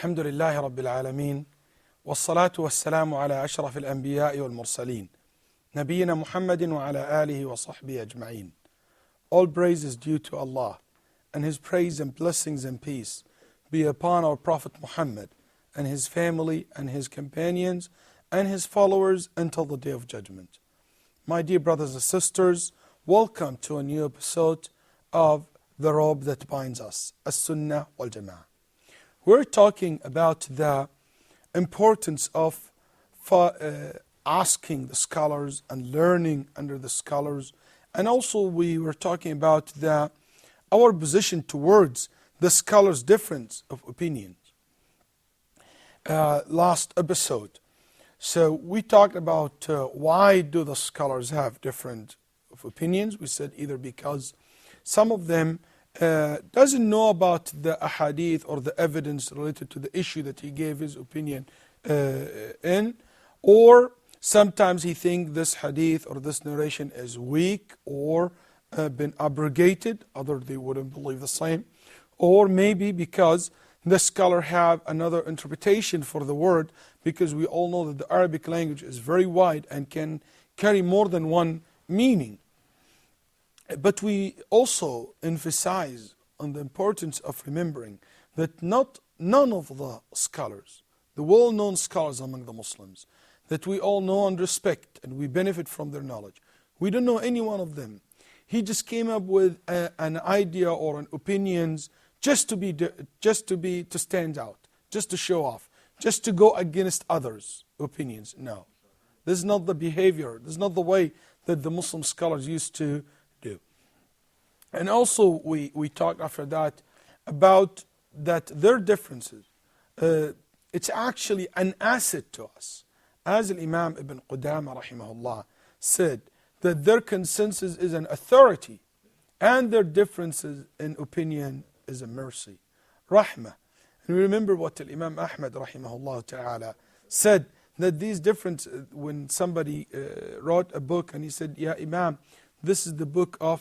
الحمد لله رب العالمين والصلاة والسلام على أشرف الأنبياء والمرسلين نبينا محمد وعلى آله وصحبه أجمعين. All praise is due to Allah, and His praise and blessings and peace be upon our Prophet Muhammad and his family and his companions and his followers until the Day of Judgment. My dear brothers and sisters, welcome to a new episode of The Robe That Binds Us, ahlusunnah waljama'aah. We're talking about the importance of asking the scholars and learning under the scholars. And also we were talking about our position towards the scholars' difference of opinions. Last episode. So we talked about why do the scholars have different opinions. We said either because some of them doesn't know about the ahadith or the evidence related to the issue that he gave his opinion in, or sometimes he thinks this hadith or this narration is weak or been abrogated, others they wouldn't believe the same, or maybe because the scholar have another interpretation for the word, because we all know that the Arabic language is very wide and can carry more than one meaning. But we also emphasize on the importance of remembering that none of the scholars, the well-known scholars among the Muslims, that we all know and respect and we benefit from their knowledge, we don't know any one of them. He just came up with an idea or an opinions just to stand out, just to show off, just to go against others' opinions. No, this is not the behavior. This is not the way that the Muslim scholars used to do. And also we talked after that about that their differences, it's actually an asset to us. As Imam Ibn Qudama rahimahullah said, that their consensus is an authority and their differences in opinion is a mercy, rahmah. And we remember what Imam Ahmad rahimahullah ta'ala said, that these differences, when somebody wrote a book and he said, "Ya Imam, this is the book of,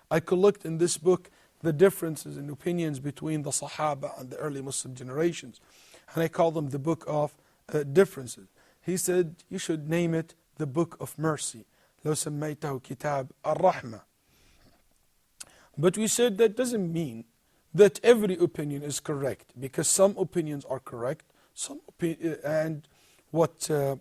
I collect in this book the differences in opinions between the Sahaba and the early Muslim generations, and I call them the book of differences." He said, you should name it the book of mercy. لو سميته كتاب الرحمة. But we said that doesn't mean that every opinion is correct, because some opinions are correct, and what the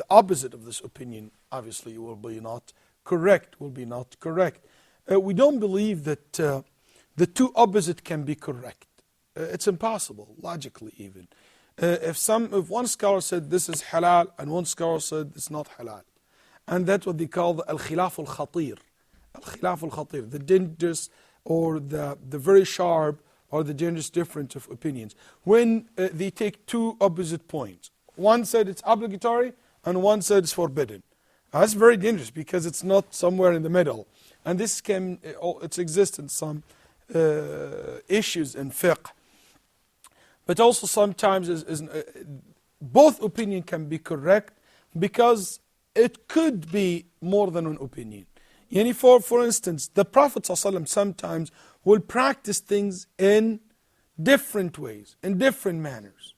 opposite of this opinion obviously will be not correct, we don't believe that the two opposite can be correct. It's impossible, logically even. If one scholar said this is halal and one scholar said it's not halal, and that's what they call the al-khilaf al-khatir. Al-khilaf al-khatir, the dangerous or the very sharp or the dangerous difference of opinions. When they take two opposite points. One said it's obligatory and one said it's forbidden. That's very dangerous because it's not somewhere in the middle. And this it exists in some issues in fiqh. But also sometimes both opinion can be correct because it could be more than one opinion. For instance, the Prophet ﷺ sometimes will practice things in different ways, in different manners.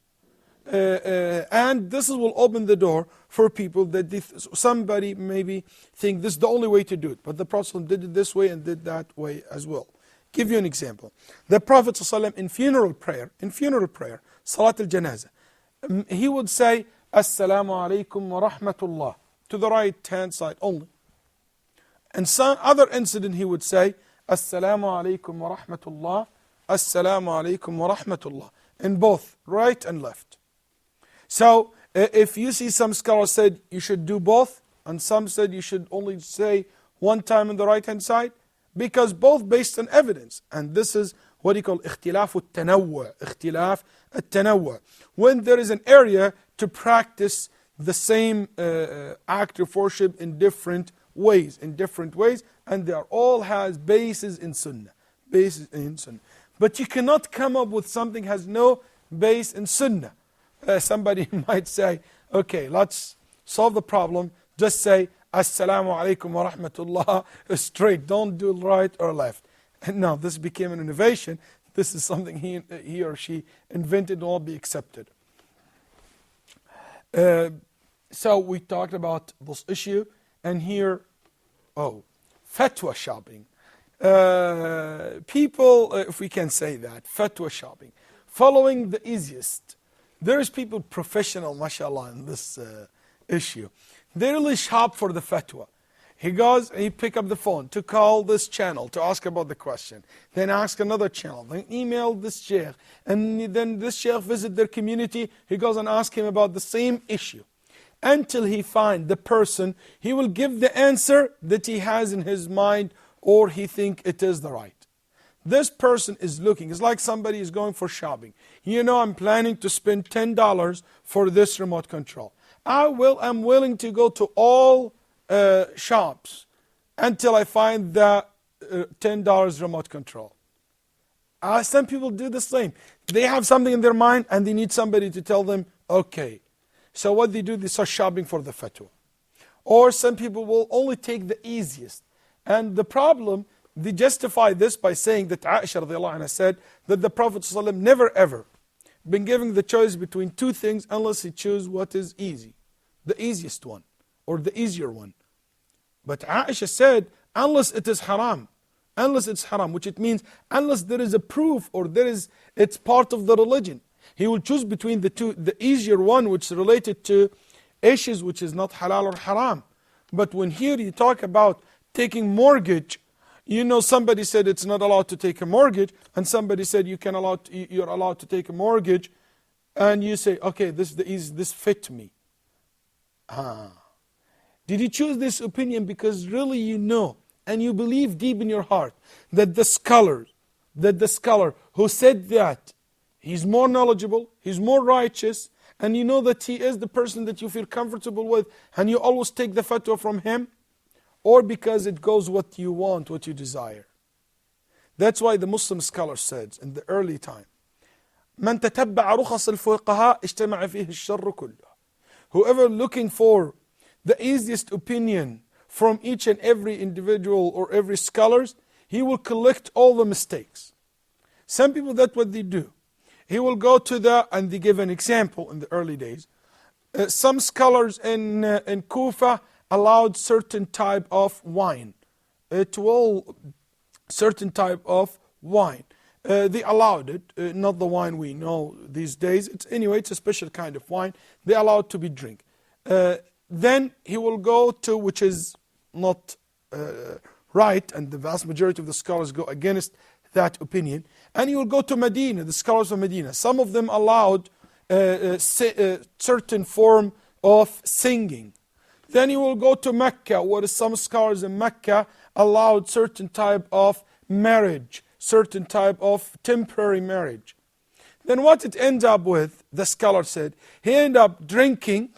And this will open the door for people that somebody maybe think this is the only way to do it. But the Prophet ﷺ did it this way and did that way as well. Give you an example. The Prophet ﷺ in funeral prayer, Salat al-Janazah, he would say, Assalamu alaikum wa rahmatullah, to the right hand side only. And some other incident he would say, Assalamu alaikum wa rahmatullah, Assalamu alaikum wa rahmatullah, in both right and left. So if you see some scholars said you should do both, and some said you should only say one time on the right hand side? Because both based on evidence. And this is what you call اختلاف التنوع. اختلاف التنوع. When there is an area to practice the same act of worship in different ways, and they are all has basis in Sunnah. Basis in Sunnah. But you cannot come up with something has no base in Sunnah. Somebody might say, okay, let's solve the problem. Just say, Assalamu alaikum wa rahmatullah, straight. Don't do right or left. And now this became an innovation. This is something he or she invented and will be accepted. So we talked about this issue. And here, fatwa shopping. People, if we can say that, fatwa shopping. Following the easiest. There is people professional, mashallah, in this issue. They really shop for the fatwa. He goes and he pick up the phone to call this channel to ask about the question. Then ask another channel. Then email this sheikh. And then this sheikh visit their community. He goes and ask him about the same issue. Until he find the person, he will give the answer that he has in his mind or he think it is the right. This person is looking. It's like somebody is going for shopping. You know, I'm planning to spend $10 for this remote control. I'm willing to go to all shops until I find the $10 remote control. Some people do the same. They have something in their mind and they need somebody to tell them, okay. So what they do, they start shopping for the fatwa. Or some people will only take the easiest. And the problem, they justify this by saying that Aisha radiallahu anha said that the Prophet ﷺ never ever been given the choice between two things unless he choose what is easy. The easiest one or the easier one. But Aisha said, unless it is haram, which it means unless there is a proof or it's part of the religion. He will choose between the two, the easier one which is related to issues which is not halal or haram. But when here you talk about taking mortgage, you know somebody said it's not allowed to take a mortgage and somebody said you're allowed to take a mortgage and you say, okay, this fit me. Did you choose this opinion because really you know and you believe deep in your heart that the scholar who said that he's more knowledgeable, he's more righteous, and you know that he is the person that you feel comfortable with and you always take the fatwa from him? Or because it goes what you want, what you desire? That's why the Muslim scholar said in the early time, من تتبع رخص الفقهاء اجتمع فيه الشر كله. Whoever looking for the easiest opinion from each and every individual or every scholars, he will collect all the mistakes. Some people, that's what they do. He will go to and they give an example in the early days. Some scholars in Kufa allowed certain type of wine. Certain type of wine. They allowed it, not the wine we know these days. It's a special kind of wine. They allowed to be drink. Then he will go to, which is not right, and the vast majority of the scholars go against that opinion. And he will go to Medina, the scholars of Medina. Some of them allowed certain form of singing. Then he will go to Mecca, where some scholars in Mecca allowed certain type of marriage, certain type of temporary marriage. Then what it ends up with, the scholar said, he ended up drinking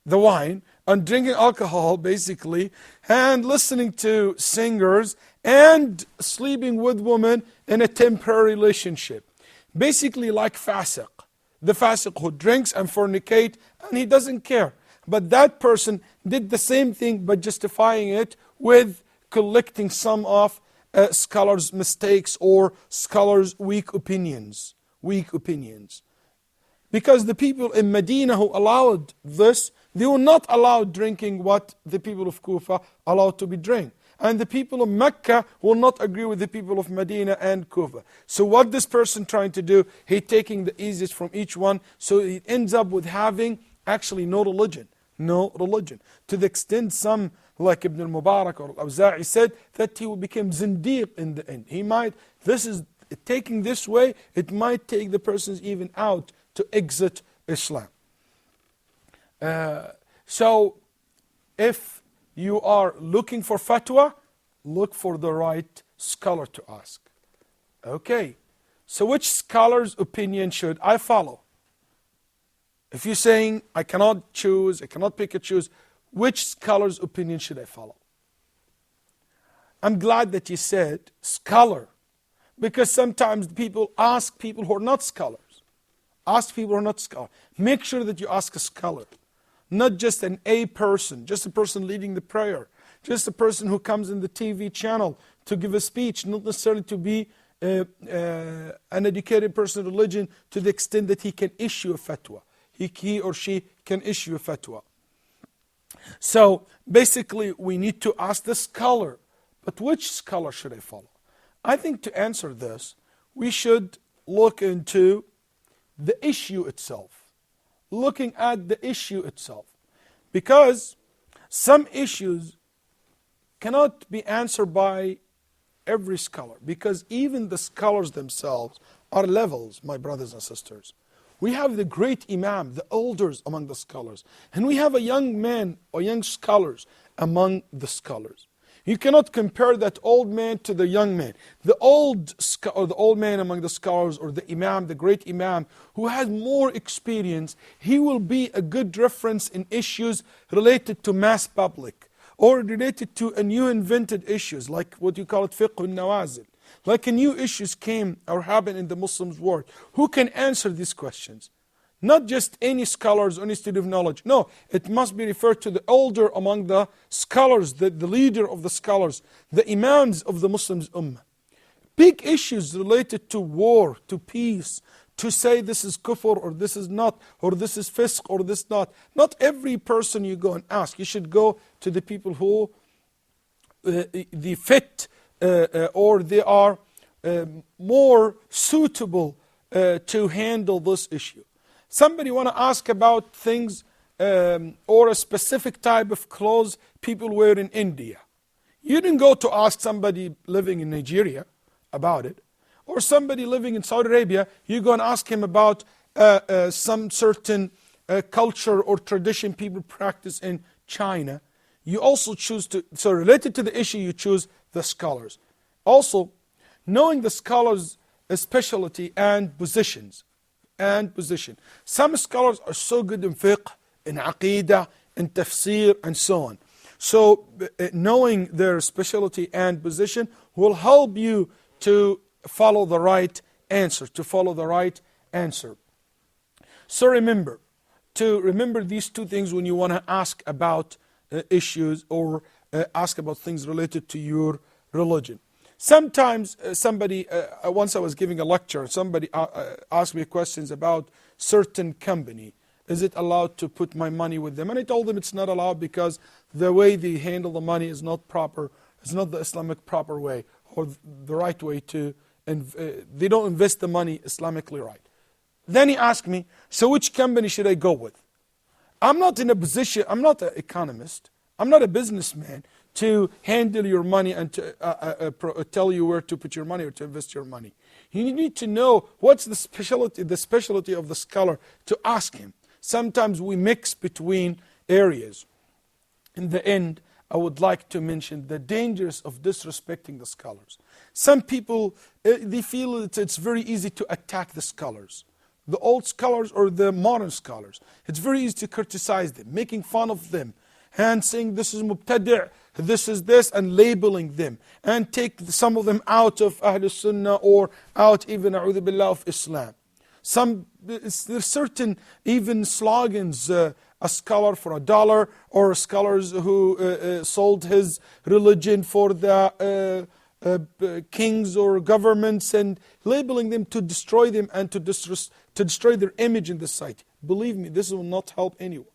the wine and drinking alcohol basically and listening to singers and sleeping with women in a temporary relationship. Basically like fasiq. The fasiq who drinks and fornicate and he doesn't care. But that person did the same thing but justifying it with collecting some of scholars' mistakes or scholars' weak opinions. Because the people in Medina who allowed this, they will not allow drinking what the people of Kufa allowed to be drink. And the people of Mecca will not agree with the people of Medina and Kufa. So what this person trying to do, he taking the easiest from each one, so it ends up with having actually no religion. To the extent some, like Ibn al-Mubarak or Al-Awza'i said, that he will become zindiq in the end. Taking this way, it might take the persons even out to exit Islam. So if you are looking for fatwa, look for the right scholar to ask. Okay, so which scholar's opinion should I follow? If you're saying, I cannot choose, I cannot pick and choose, which scholar's opinion should I follow? I'm glad that you said scholar, because sometimes people ask people who are not scholars. Ask people who are not scholars. Make sure that you ask a scholar, not just an A person, just a person leading the prayer, just a person who comes in the TV channel to give a speech, not necessarily to be an educated person in religion to the extent that he can issue a fatwa. He or she can issue a fatwa. So basically we need to ask the scholar, but which scholar should I follow? I think to answer this, we should look into the issue itself. Looking at the issue itself. Because some issues cannot be answered by every scholar. Because even the scholars themselves are levels, my brothers and sisters. We have the great imam, the elders among the scholars. And we have a young man or young scholars among the scholars. You cannot compare that old man to the young man. The old man among the scholars, or the imam, the great imam, who has more experience, he will be a good reference in issues related to mass public, or related to a new invented issues, like what you call it fiqh al-nawazil. Like a new issues came or happened in the Muslims world. Who can answer these questions? Not just any scholars or any student of knowledge. No, it must be referred to the elder among the scholars, the leader of the scholars, the imams of the Muslims ummah. Big issues related to war, to peace, to say this is kufr or this is not, or this is fisq or this not. Not every person you go and ask. You should go to the people who they fit or they are more suitable to handle this issue. Somebody want to ask about things or a specific type of clothes people wear in India. You didn't go to ask somebody living in Nigeria about it. Or somebody living in Saudi Arabia, you go and ask him about some certain culture or tradition people practice in China. You also choose to, so related to the issue, you choose the scholars. Also, knowing the scholars' specialty and positions. Some scholars are so good in fiqh, in aqidah, in tafsir, and so on. So knowing their specialty and position will help you to follow the right answer, So remember these two things when you want to ask about issues or ask about things related to your religion. Sometimes somebody, once I was giving a lecture, somebody asked me questions about certain company. Is it allowed to put my money with them? And I told them it's not allowed because the way they handle the money is not proper. It's not the Islamic proper way or the right way to, they don't invest the money Islamically right. Then he asked me, so which company should I go with? I'm not in a position, I'm not an economist, I'm not a businessman to handle your money and to tell you where to put your money or to invest your money. You need to know what's the specialty of the scholar to ask him. Sometimes we mix between areas. In the end, I would like to mention the dangers of disrespecting the scholars. Some people, they feel it's very easy to attack the scholars. The old scholars or the modern scholars. It's very easy to criticize them, making fun of them, and saying this is mubtadi', this is this, and labeling them, and take some of them out of ahlusunnah or out even a'udhu billah of Islam. There's certain even slogans, a scholar for $1, or scholars who sold his religion for the kings or governments, and labeling them to destroy them and to destroy their image in the society. Believe me, this will not help anyone.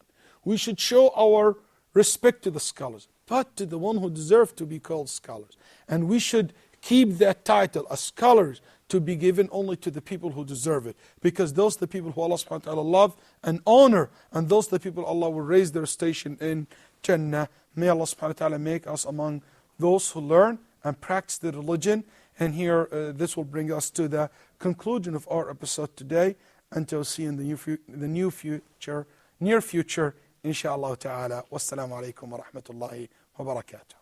We should show our respect to the scholars, but to the one who deserve to be called scholars. And we should keep that title as scholars to be given only to the people who deserve it. Because those are the people who Allah subhanahu wa ta'ala love and honor. And those are the people Allah will raise their station in Jannah. May Allah subhanahu wa ta'ala make us among those who learn and practice the religion. And here, this will bring us to the conclusion of our episode today. Until see you in the near future, inshallah ta'ala. Wassalamu alaikum wa rahmatullahi wa barakatuh.